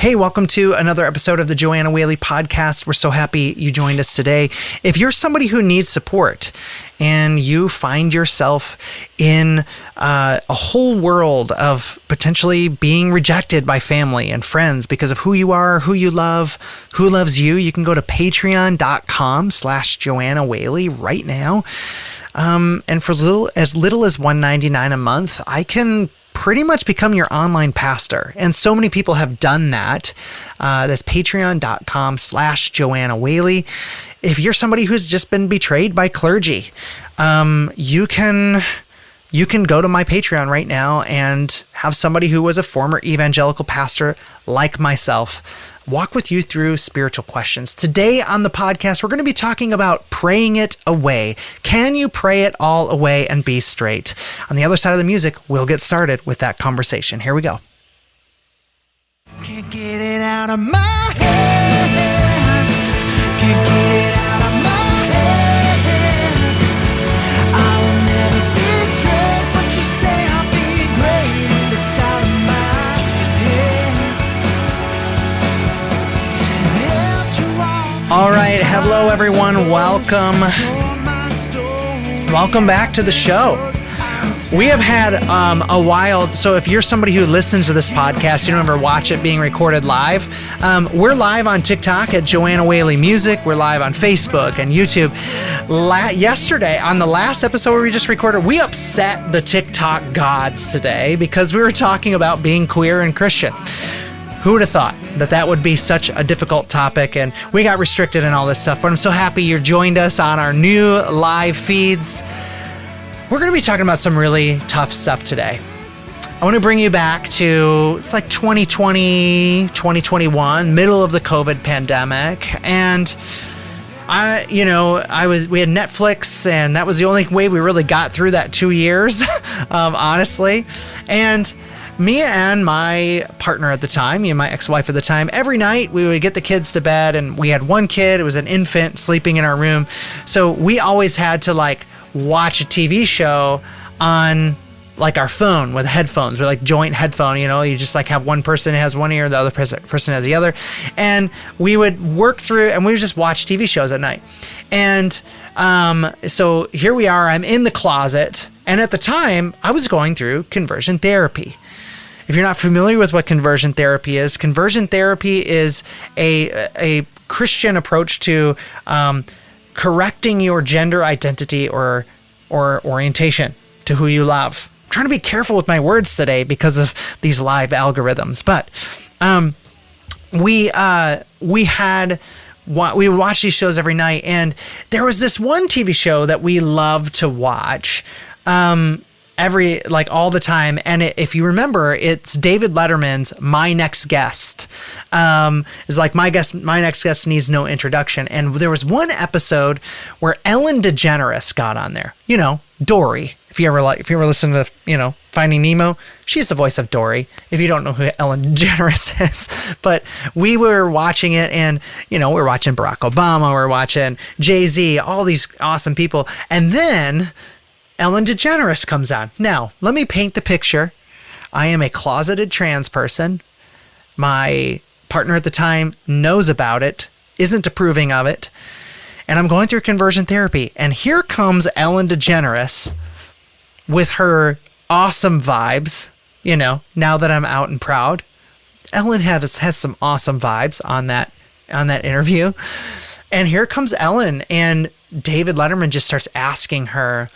Hey, welcome to another episode of the Joanna Whaley podcast. We're so happy you joined us today. If you're somebody who needs support and you find yourself in a whole world of potentially being rejected by family and friends because of who you are, who you love, who loves you, you can go to patreon.com/Joanna Whaley right now. And for as little as $1.99 a month, I can pretty much become your online pastor. And so many people have done that. That's patreon.com/Joanna Whaley. If you're somebody who's just been betrayed by clergy, you can go to my Patreon right now and have somebody who was a former evangelical pastor like myself walk with you through spiritual questions. Today on the podcast, we're going to be talking about praying it away. Can you pray it all away and be straight? On the other side of the music, we'll get started with that conversation. Here we go. Can't get it out of my head. Can't get it out of my head. I will never be straight, but you say I'll be great if it's out of my head. All right, hello everyone. Welcome back to the show. We have had a while, so if you're somebody who listens to this podcast, you don't ever watch it being recorded live, we're live on TikTok at Joanna Whaley Music. We're live on Facebook and YouTube. Yesterday, on the last episode where we just recorded, we upset the TikTok gods today because we were talking about being queer and Christian. Who would have thought that would be such a difficult topic, and we got restricted and all this stuff, but I'm so happy you joined us on our new live feeds. We're going to be talking about some really tough stuff today. I want to bring you back to, it's like 2020, 2021, middle of the COVID pandemic, and we had Netflix, and that was the only way we really got through that 2 years, honestly, and me and my partner at the time, me and my ex-wife at the time, every night we would get the kids to bed, and we had one kid, it was an infant sleeping in our room. So we always had to watch a TV show on our phone with headphones. We're joint headphone, you just have one person has one ear, the other person has the other. And we would work through, and we would just watch TV shows at night. And so here we are, I'm in the closet. And at the time I was going through conversion therapy. If you're not familiar with what conversion therapy is a Christian approach to correcting your gender identity or orientation to who you love. I'm trying to be careful with my words today because of these live algorithms, but we would watch these shows every night, and there was this one TV show that we loved to watch all the time, and if you remember, it's David Letterman's My Next Guest. It's my next guest needs no introduction. And there was one episode where Ellen DeGeneres got on there. Dory. If you ever listen to Finding Nemo, she's the voice of Dory. If you don't know who Ellen DeGeneres is, but we were watching it, and we're watching Barack Obama, we're watching Jay-Z, all these awesome people, and then Ellen DeGeneres comes on. Now, let me paint the picture. I am a closeted trans person. My partner at the time knows about it, isn't approving of it, and I'm going through conversion therapy. And here comes Ellen DeGeneres with her awesome vibes, now that I'm out and proud. Ellen has some awesome vibes on that interview. And here comes Ellen, and David Letterman just starts asking her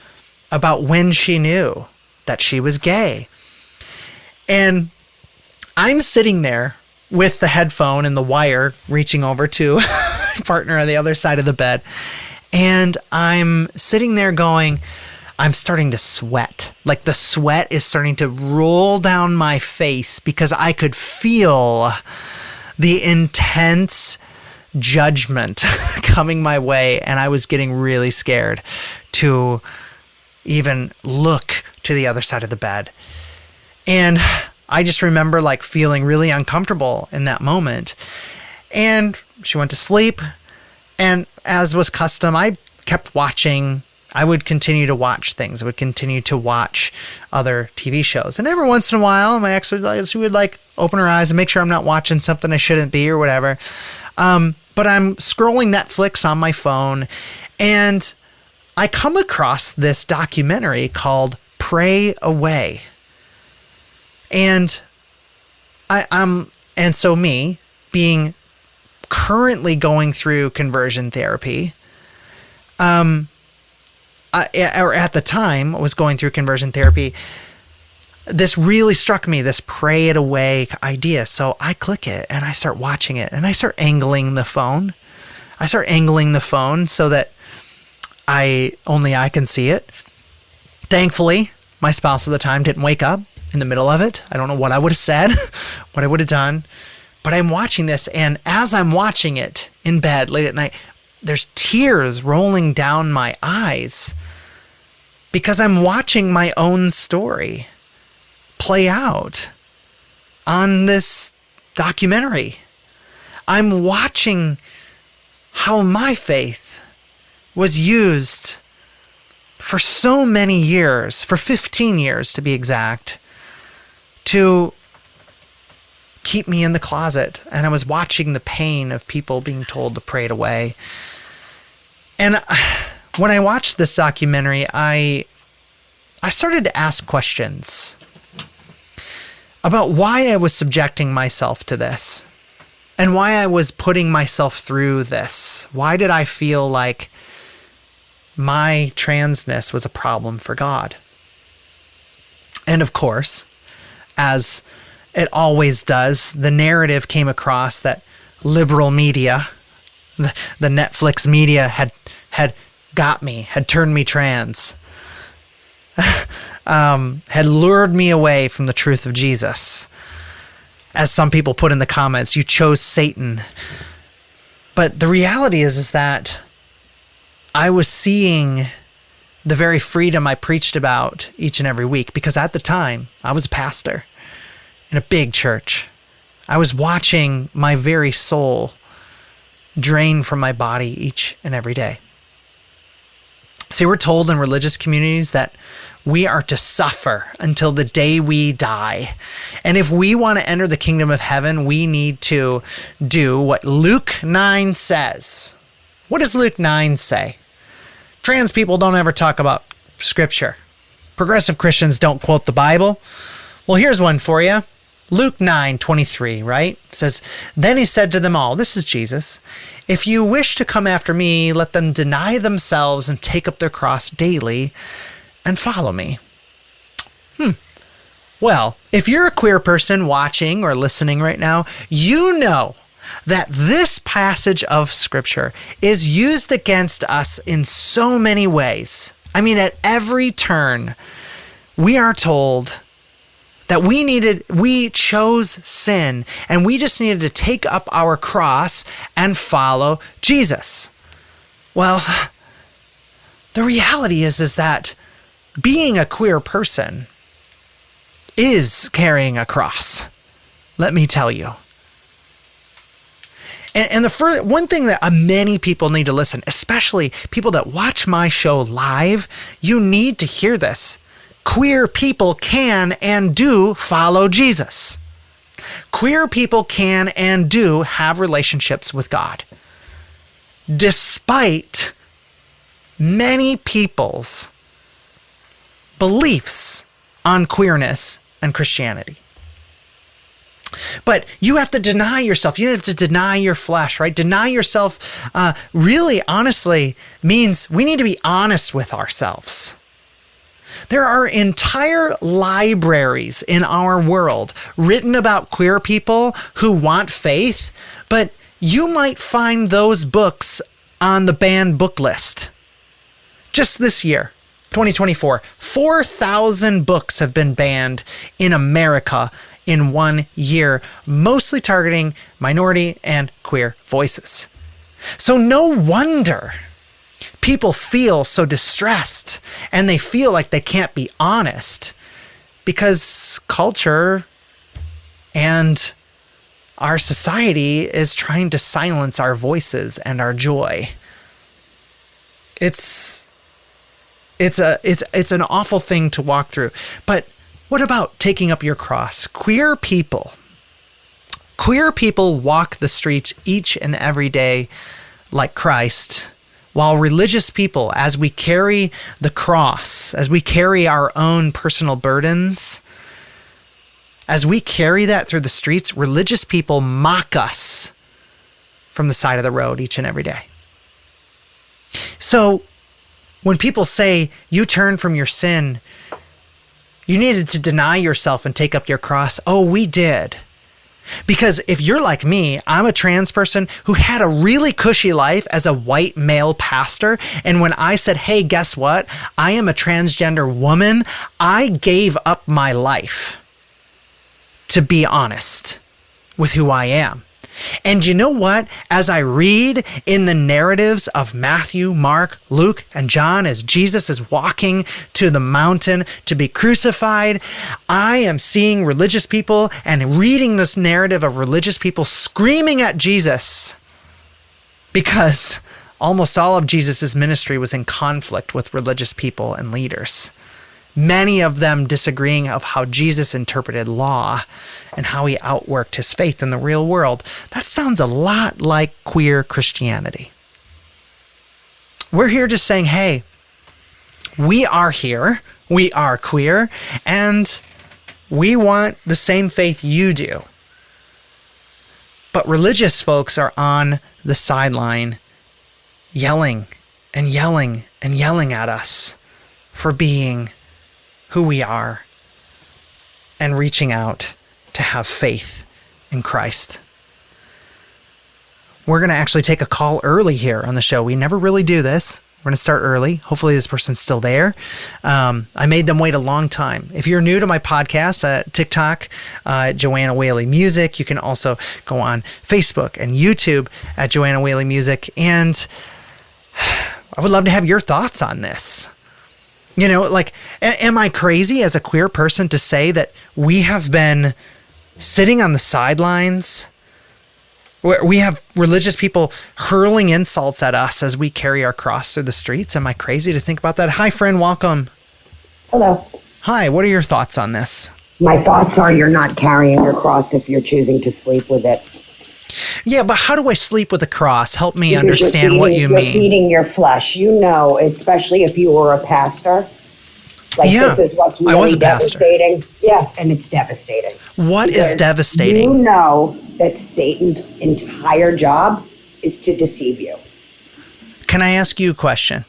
about when she knew that she was gay. And I'm sitting there with the headphone and the wire reaching over to my partner on the other side of the bed. And I'm sitting there going, I'm starting to sweat. The sweat is starting to roll down my face because I could feel the intense judgment coming my way. And I was getting really scared to even look to the other side of the bed. And I just remember feeling really uncomfortable in that moment. And she went to sleep. And as was custom, I kept watching I would continue to watch things. I would continue to watch other TV shows. And every once in a while, my ex would like open her eyes and make sure I'm not watching something I shouldn't be or whatever. But I'm scrolling Netflix on my phone, and I come across this documentary called Pray Away. And so me being currently going through conversion therapy, or at the time was going through conversion therapy, this really struck me, this pray it away idea. So I click it and I start watching it, and I start angling the phone. I start angling the phone so that only I can see it. Thankfully, my spouse at the time didn't wake up in the middle of it. I don't know what I would have said, what I would have done. But I'm watching this, and as I'm watching it in bed late at night, there's tears rolling down my eyes because I'm watching my own story play out on this documentary. I'm watching how my faith was used for so many years, for 15 years to be exact, to keep me in the closet. And I was watching the pain of people being told to pray it away. And when I watched this documentary, I started to ask questions about why I was subjecting myself to this and why I was putting myself through this. Why did I feel like my transness was a problem for God? And of course, as it always does, the narrative came across that liberal media, the Netflix media had got me, had turned me trans, had lured me away from the truth of Jesus. As some people put in the comments, you chose Satan. But the reality is that I was seeing the very freedom I preached about each and every week, because at the time I was a pastor in a big church. I was watching my very soul drain from my body each and every day. See, we're told in religious communities that we are to suffer until the day we die. And if we want to enter the kingdom of heaven, we need to do what Luke 9 says. What does Luke 9 say? Trans people don't ever talk about scripture. Progressive Christians don't quote the Bible. Well, here's one for you. Luke 9:23, right? Says, "Then he said to them all," this is Jesus, "If you wish to come after me, let them deny themselves and take up their cross daily and follow me." Well, if you're a queer person watching or listening right now, you know that this passage of scripture is used against us in so many ways. I mean, at every turn, we are told that we chose sin, and we just needed to take up our cross and follow Jesus. Well, the reality is that being a queer person is carrying a cross. Let me tell you. And the one thing that many people need to listen, especially people that watch my show live, you need to hear this. Queer people can and do follow Jesus. Queer people can and do have relationships with God, despite many people's beliefs on queerness and Christianity. But you have to deny yourself. You have to deny your flesh, right? Deny yourself really, honestly, means we need to be honest with ourselves. There are entire libraries in our world written about queer people who want faith, but you might find those books on the banned book list. Just this year, 2024, 4,000 books have been banned in America in 1 year, mostly targeting minority and queer voices. So no wonder people feel so distressed, and they feel like they can't be honest, because culture and our society is trying to silence our voices and our joy. It's It's an awful thing to walk through. But what about taking up your cross? Queer people walk the streets each and every day like Christ, while religious people, as we carry the cross, as we carry our own personal burdens, as we carry that through the streets, religious people mock us from the side of the road each and every day. So when people say you turn from your sin, you needed to deny yourself and take up your cross. Oh, we did. Because if you're like me, I'm a trans person who had a really cushy life as a white male pastor. And when I said, hey, guess what? I am a transgender woman, I gave up my life to be honest with who I am. And you know what? As I read in the narratives of Matthew, Mark, Luke, and John, as Jesus is walking to the mountain to be crucified, I am seeing religious people and reading this narrative of religious people screaming at Jesus, because almost all of Jesus' ministry was in conflict with religious people and leaders. Many of them disagreeing of how Jesus interpreted law and how he outworked his faith in the real world. That sounds a lot like queer Christianity. We're here just saying, hey, we are here, we are queer, and we want the same faith you do. But religious folks are on the sideline yelling and yelling and yelling at us for being who we are and reaching out to have faith in Christ. We're going to actually take a call early here on the show. We never really do this. We're going to start early. Hopefully this person's still there. I made them wait a long time. If you're new to my podcast, TikTok, Joanna Whaley Music. You can also go on Facebook and YouTube at Joanna Whaley Music. And I would love to have your thoughts on this. You know, like, am I crazy as a queer person to say that we have been sitting on the sidelines, where we have religious people hurling insults at us as we carry our cross through the streets? Am I crazy to think about that? Hi, friend. Welcome. Hello. Hi. What are your thoughts on this? My thoughts are you're not carrying your cross if you're choosing to sleep with it. Yeah, but how do I sleep with a cross? Help me understand what you mean. You're feeding your flesh. You know, especially if you were a pastor. Like, yeah, this is what's really devastating. Yeah, and it's devastating. What is devastating? You know that Satan's entire job is to deceive you. Can I ask you a question?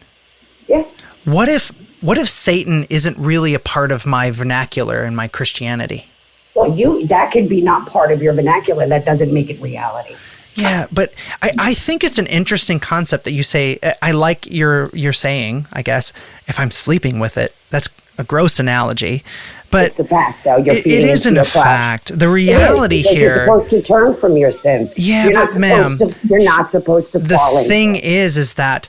Yeah. What if Satan isn't really a part of my vernacular and my Christianity? Well, that could be not part of your vernacular. That doesn't make it reality. Yeah, but I think it's an interesting concept that you say. I like you're saying, I guess, if I'm sleeping with it. That's a gross analogy. But it's a fact, though. It isn't a fact. The reality here... You're supposed to turn from your sin. Yeah, but ma'am... You're not supposed to fall into it. The thing is that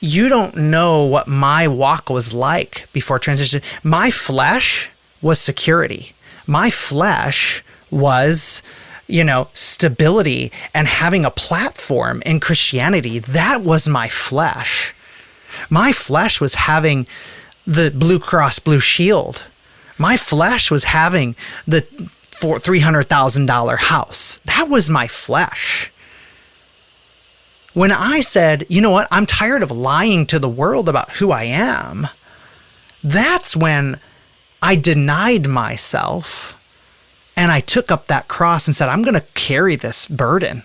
you don't know what my walk was like before transition. My flesh was security. My flesh was, stability and having a platform in Christianity. That was my flesh. My flesh was having the Blue Cross Blue Shield. My flesh was having the $300,000 house. That was my flesh. When I said, you know what, I'm tired of lying to the world about who I am, that's when I denied myself and I took up that cross and said, I'm going to carry this burden.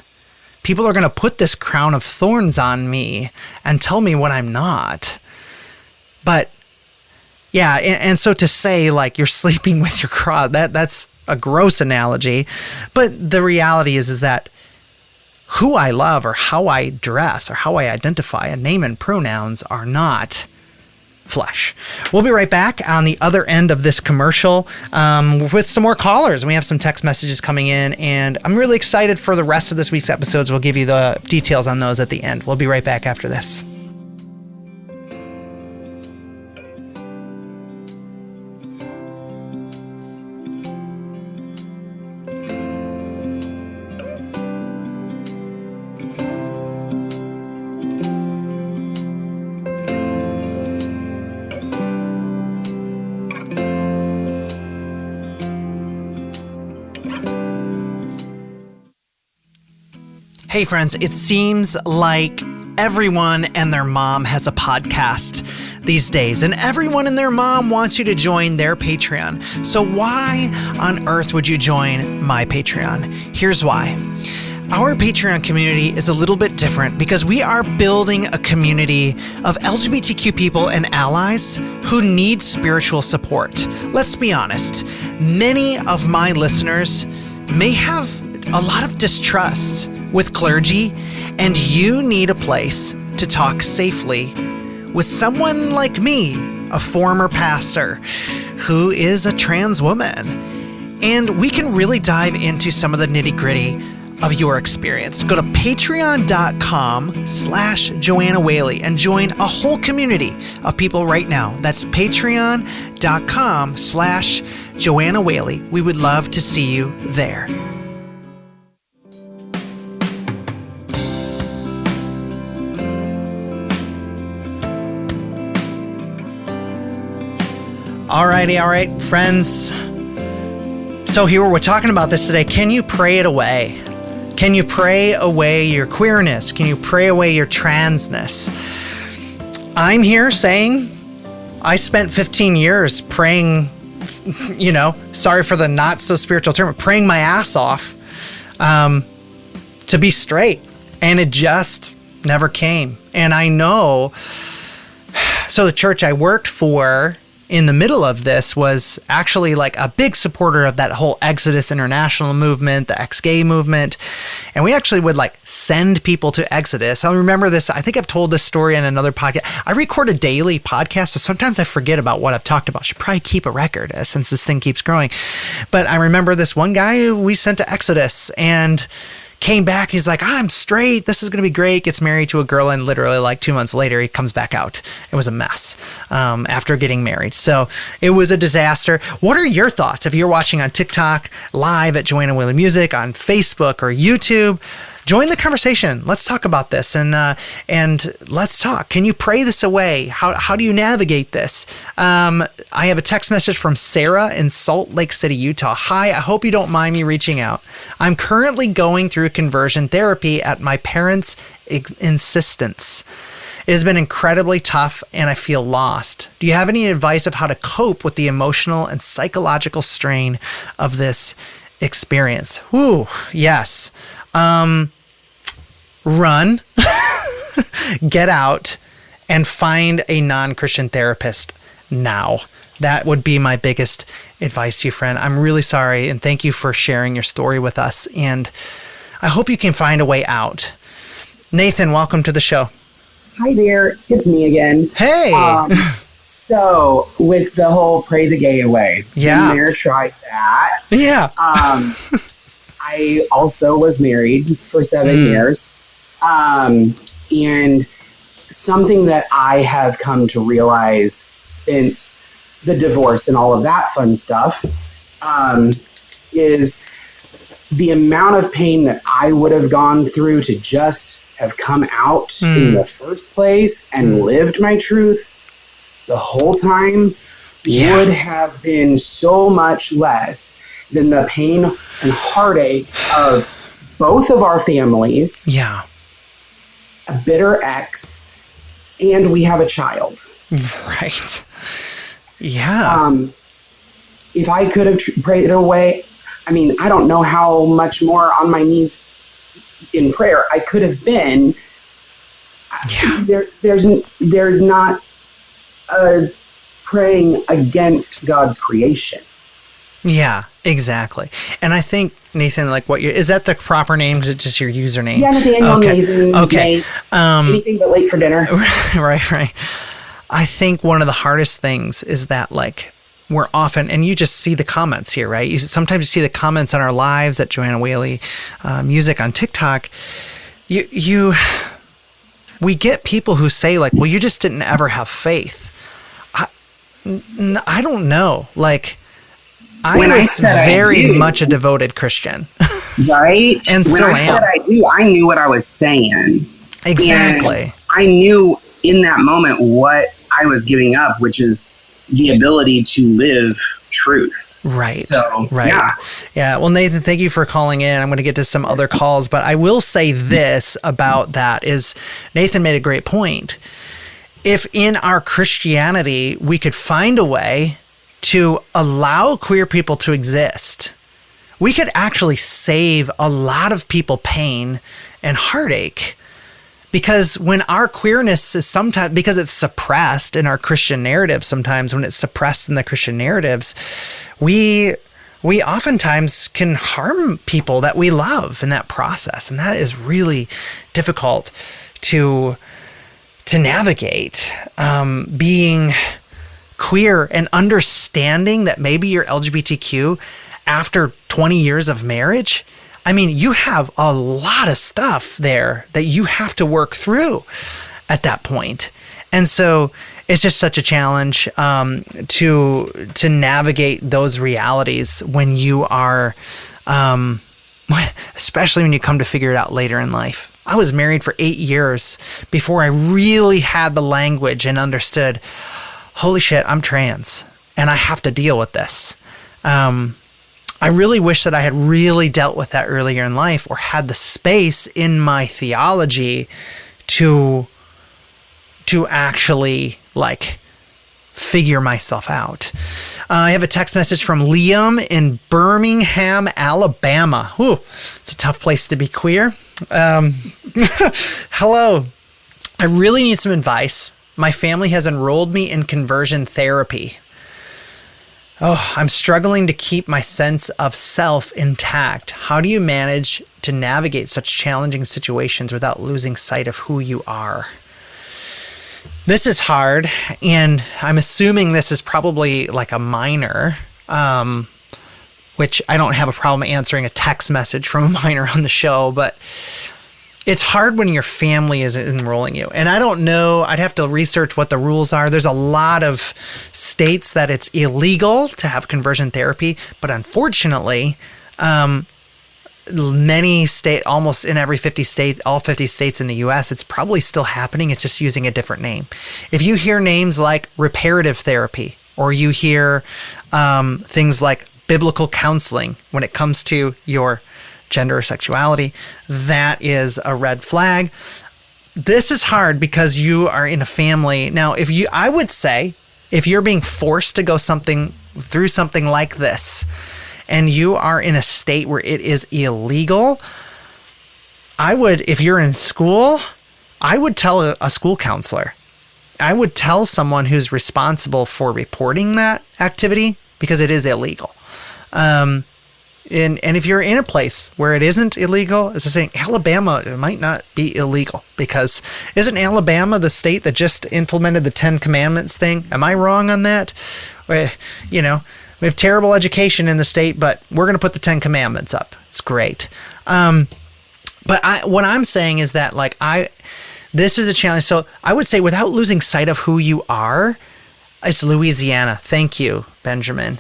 People are going to put this crown of thorns on me and tell me what I'm not. But yeah, and so to say like you're sleeping with your cross, that's a gross analogy. But the reality is that who I love or how I dress or how I identify, a name and pronouns are not flesh. We'll be right back on the other end of this commercial with some more callers. We have some text messages coming in, and I'm really excited for the rest of this week's episodes. We'll give you the details on those at the end. We'll be right back after this. Hey friends, it seems like everyone and their mom has a podcast these days, and everyone and their mom wants you to join their Patreon. So why on earth would you join my Patreon? Here's why. Our Patreon community is a little bit different because we are building a community of LGBTQ people and allies who need spiritual support. Let's be honest, many of my listeners may have a lot of distrust with clergy, and you need a place to talk safely with someone like me, a former pastor who is a trans woman. And we can really dive into some of the nitty-gritty of your experience. Go to patreon.com/Joanna Whaley and join a whole community of people right now. That's patreon.com/Joanna Whaley. We would love to see you there. All right, friends. So here we're talking about this today. Can you pray it away? Can you pray away your queerness? Can you pray away your transness? I'm here saying I spent 15 years praying, sorry for the not so spiritual term, praying my ass off to be straight. And it just never came. And I know, so the church I worked for in the middle of this was actually like a big supporter of that whole Exodus International movement, the ex-gay movement. And we actually would like send people to Exodus. I remember this. I think I've told this story in another podcast. I record a daily podcast, so sometimes I forget about what I've talked about. Should probably keep a record since this thing keeps growing. But I remember this one guy who we sent to Exodus and came back and he's like, I'm straight. This is going to be great. Gets married to a girl, and literally like 2 months later, he comes back out. It was a mess after getting married. So it was a disaster. What are your thoughts? If you're watching on TikTok, live at Joanna Whaley Music, on Facebook or YouTube, join the conversation. Let's talk about this and let's talk. Can you pray this away? How do you navigate this? I have a text message from Sarah in Salt Lake City, Utah. Hi, I hope you don't mind me reaching out. I'm currently going through conversion therapy at my parents' insistence. It has been incredibly tough and I feel lost. Do you have any advice of how to cope with the emotional and psychological strain of this experience? Whew, yes. Run, get out, and find a non-Christian therapist now. That would be my biggest advice to you, friend. I'm really sorry, and thank you for sharing your story with us, and I hope you can find a way out. Nathan, welcome to the show. Hi there, it's me again. Hey! So, with the whole pray the gay away, yeah. Mayor tried that. Yeah. I also was married for 7 years. And something that I have come to realize since the divorce and all of that fun stuff is the amount of pain that I would have gone through to just have come out in the first place and lived my truth the whole time would have been so much less than the pain and heartache of both of our families. Yeah. A bitter ex, and we have a child. Right. Yeah. If I could have prayed it away, I mean, I don't know how much more on my knees in prayer I could have been. Yeah. There's not a praying against God's creation. Yeah, exactly. And I think, Nathan, like is that the proper name? Is it just your username? Yeah, Nathaniel, okay. Nathan. Okay. Nate, anything but late for dinner. Right. I think one of the hardest things is that like we're often, and you just see the comments here, right? Sometimes you see the comments on our lives at Joanna Whaley Music on TikTok. We get people who say like, well, you just didn't ever have faith. I don't know. Like, I was very much a devoted Christian. Right? And still am. When I said I do, I knew what I was saying. Exactly. And I knew in that moment what I was giving up, which is the ability to live truth. Right. So, right. yeah. Yeah. Well, Nathan, thank you for calling in. I'm going to get to some other calls, but I will say this about that is Nathan made a great point. If in our Christianity, we could find a way to allow queer people to exist, we could actually save a lot of people pain and heartache. Because when our queerness is sometimes, because it's suppressed in our Christian narrative, sometimes when it's suppressed in the Christian narratives, we oftentimes can harm people that we love in that process. And that is really difficult to navigate. Being queer and understanding that maybe you're LGBTQ after 20 years of marriage, I mean, you have a lot of stuff there that you have to work through at that point. And so it's just such a challenge to navigate those realities when you are, especially when you come to figure it out later in life. I was married for 8 years before I really had the language and understood, holy shit, I'm trans and I have to deal with this. I really wish that I had really dealt with that earlier in life or had the space in my theology to actually like figure myself out. I have a text message from Liam in Birmingham, Alabama. Ooh, it's a tough place to be queer. Hello. I really need some advice. My family has enrolled me in conversion therapy. Oh, I'm struggling to keep my sense of self intact. How do you manage to navigate such challenging situations without losing sight of who you are? This is hard, and I'm assuming this is probably like a minor, which I don't have a problem answering a text message from a minor on the show, but it's hard when your family is enrolling you. And I don't know, I'd have to research what the rules are. There's a lot of states that it's illegal to have conversion therapy, but unfortunately, many states, almost in every 50 states, all 50 states in the US, it's probably still happening. It's just using a different name. If you hear names like reparative therapy, or you hear things like biblical counseling when it comes to your gender or sexuality, that is a red flag. This is hard because you are in a family. Now, I would say, if you're being forced to go through something like this, and you are in a state where it is illegal, if you're in school, I would tell a school counselor. I would tell someone who's responsible for reporting that activity because it is illegal. And if you're in a place where it isn't illegal, as I say, Alabama, it might not be illegal, because isn't Alabama the state that just implemented the 10 Commandments thing? Am I wrong on that? You know, we have terrible education in the state, but we're going to put the 10 Commandments up. It's great. But what I'm saying is that this is a challenge. So I would say, without losing sight of who you are, it's Louisiana. Thank you, Benjamin.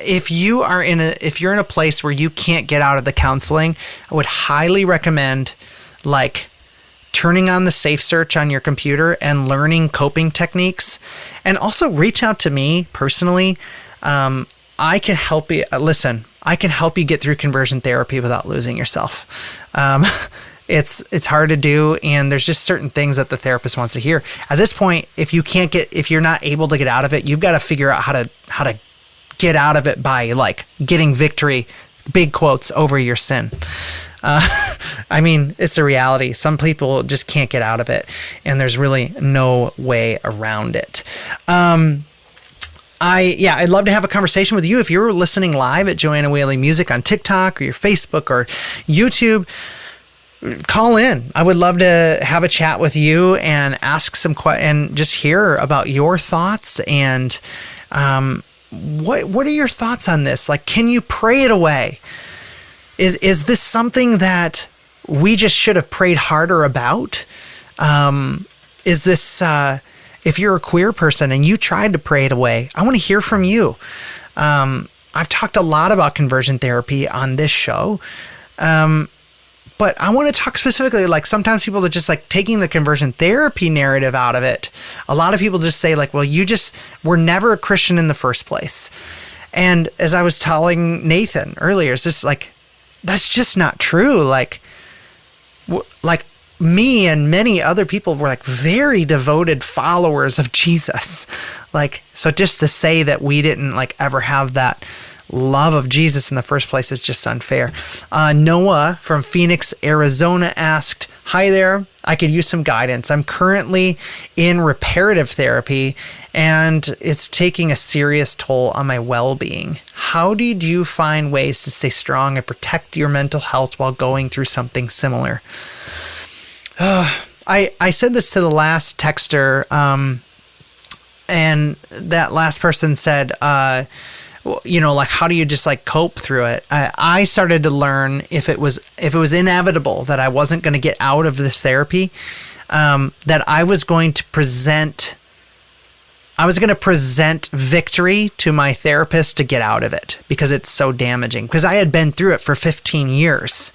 If you're in a place where you can't get out of the counseling, I would highly recommend turning on the safe search on your computer and learning coping techniques, and also reach out to me personally. I can help you. Listen, I can help you get through conversion therapy without losing yourself. It's hard to do, and there's just certain things that the therapist wants to hear. At this point, if you're not able to get out of it, you've got to figure out how to get out of it by getting victory, big quotes, over your sin. I mean, it's a reality. Some people just can't get out of it, and there's really no way around it. I'd love to have a conversation with you. If you're listening live at Joanna Whaley Music on TikTok or your Facebook or YouTube, call in. I would love to have a chat with you and ask some and just hear about your thoughts. And what are your thoughts on this? Can you pray it away? Is this something that we just should have prayed harder about? Is this if you're a queer person and you tried to pray it away, I want to hear from you. I've talked a lot about conversion therapy on this show. but I want to talk specifically, like sometimes people are just like taking the conversion therapy narrative out of it. A lot of people just say like, well, you just were never a Christian in the first place. And as I was telling Nathan earlier, it's just like, that's just not true. Like me and many other people were like very devoted followers of Jesus. Like, so just to say that we didn't like ever have that love of Jesus in the first place is just unfair. Noah from Phoenix, Arizona asked, hi there, I could use some guidance. I'm currently in reparative therapy and it's taking a serious toll on my well-being. How did you find ways to stay strong and protect your mental health while going through something similar? I said this to the last texter, and that last person said, like, how do you just like cope through it? I started to learn if it was inevitable that I wasn't going to get out of this therapy, that I was going to present victory to my therapist to get out of it because it's so damaging, because I had been through it for 15 years.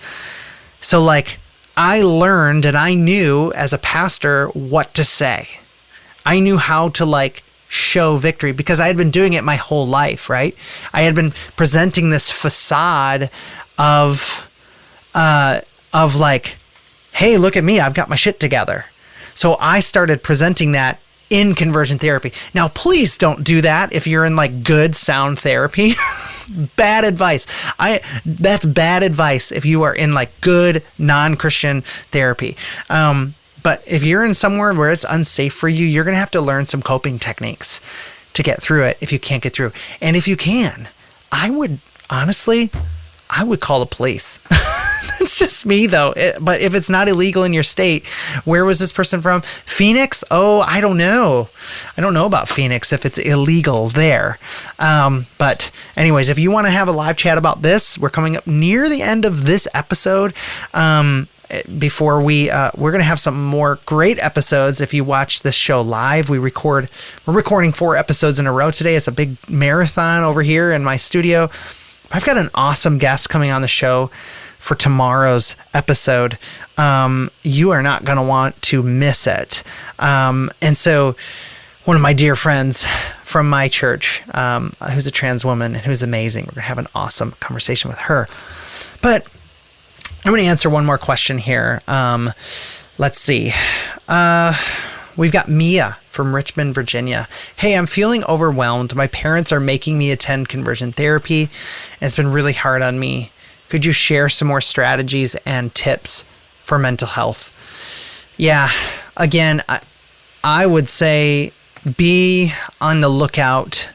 So like, I learned and I knew as a pastor what to say. I knew how to like show victory because I had been doing it my whole life, right? I had been presenting this facade of like, hey, look at me, I've got my shit together. So I started presenting that in conversion therapy. Now, please don't do that if you're in like good sound therapy. Bad advice. That's bad advice if you are in like good non-Christian therapy. But if you're in somewhere where it's unsafe for you, you're going to have to learn some coping techniques to get through it if you can't get through. And if you can, I would call the police. It's just me though. But if it's not illegal in your state, where was this person from? Phoenix? Oh, I don't know. I don't know about Phoenix if it's illegal there. But anyways, if you want to have a live chat about this, we're coming up near the end of this episode. Before we're going to have some more great episodes. If you watch this show live, we're recording 4 episodes in a row today. It's a big marathon over here in my studio. I've got an awesome guest coming on the show for tomorrow's episode. You are not going to want to miss it. And so one of my dear friends from my church, who's a trans woman and who's amazing, we're going to have an awesome conversation with her. But I'm going to answer one more question here. Let's see. We've got Mia from Richmond, Virginia. Hey, I'm feeling overwhelmed. My parents are making me attend conversion therapy, and it's been really hard on me. Could you share some more strategies and tips for mental health? Yeah, again, I would say be on the lookout.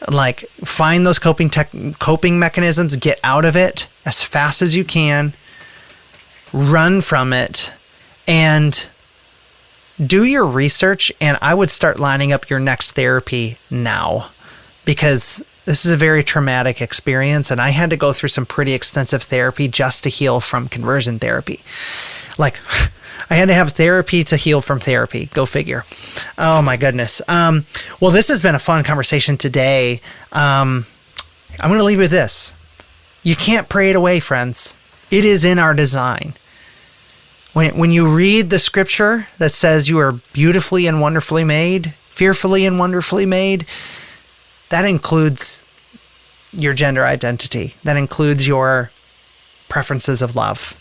Like, find those coping mechanisms, get out of it as fast as you can, run from it, and do your research. And I would start lining up your next therapy now, because this is a very traumatic experience, and I had to go through some pretty extensive therapy just to heal from conversion therapy. Like, I had to have therapy to heal from therapy. Go figure. Oh my goodness. Well, this has been a fun conversation today. I'm going to leave you with this. You can't pray it away, friends. It is in our design. When you read the scripture that says you are beautifully and wonderfully made, fearfully and wonderfully made, that includes your gender identity. That includes your preferences of love.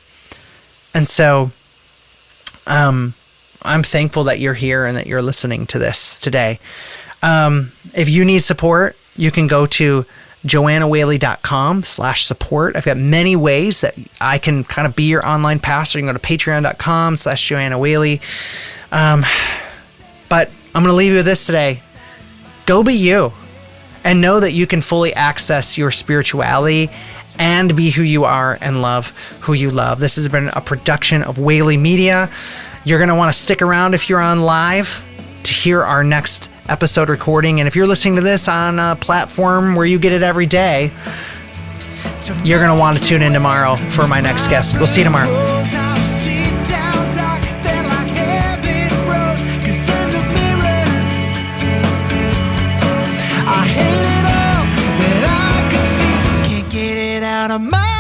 And so I'm thankful that you're here and that you're listening to this today. If you need support, you can go to joannawhaley.com/support. I've got many ways that I can kind of be your online pastor. You can go to patreon.com/joannawhaley. But I'm going to leave you with this today. Go be you, and know that you can fully access your spirituality and be who you are and love who you love. This has been a production of Whaley Media. You're going to want to stick around if you're on live to hear our next episode recording. And if you're listening to this on a platform where you get it every day, you're going to want to tune in tomorrow for my next guest. We'll see you tomorrow. I hate it all, but I can see, can't get it out of my